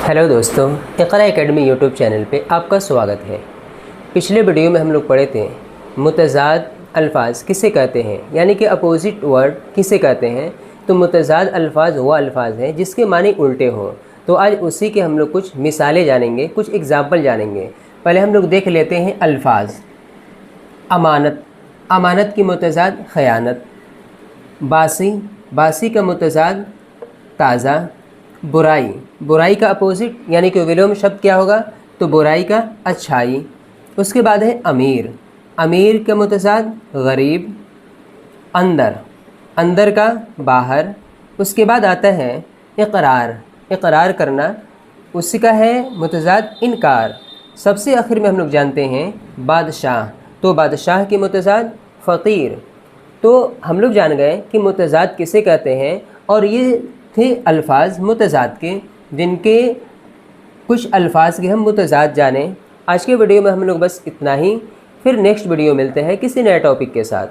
Hello दोस्तों, Iqra academy YouTube channel पे आपका स्वागत है। पिछले वीडियो में हम लोग पढ़े थे मुतज़ाद अल्फाज किसे कहते हैं, यानी कि अपोजिट वर्ड किसे कहते हैं। तो मुतज़ाद अल्फाज वो अल्फाज हैं जिसके मानी उल्टे हों। तो आज उसी के हम लोग कुछ मिसालें जानेंगे, कुछ एग्जाम्पल जानेंगे। पहले हम लोग देख लेते हैं अल्फाज। अमानत, अमानत की मुतज़ाद ख़यानत। बासी, बासी का मुतज़ाद ताज़ा। बुराई, बुराई का अपोजिट यानी कि विलोम शब्द क्या होगा, तो बुराई का अच्छाई। उसके बाद है अमीर, अमीर का मुतज़ाद गरीब। अंदर, अंदर का बाहर। उसके बाद आता है इक़रार, इक़रार करना, उसका है मुतज़ाद इनकार। सबसे आखिर में हम लोग जानते हैं बादशाह, तो बादशाह की मुतज़ाद फ़कीर। तो हम लोग जान गए कि मुतज़ाद किसे कहते हैं, और ये थे अल्फाज मुतज़ाद के, जिनके कुछ अल्फाज के हम मुतज़ाद जाने। आज के वीडियो में हम लोग बस इतना ही। फिर नेक्स्ट वीडियो मिलते हैं किसी नए टॉपिक के साथ।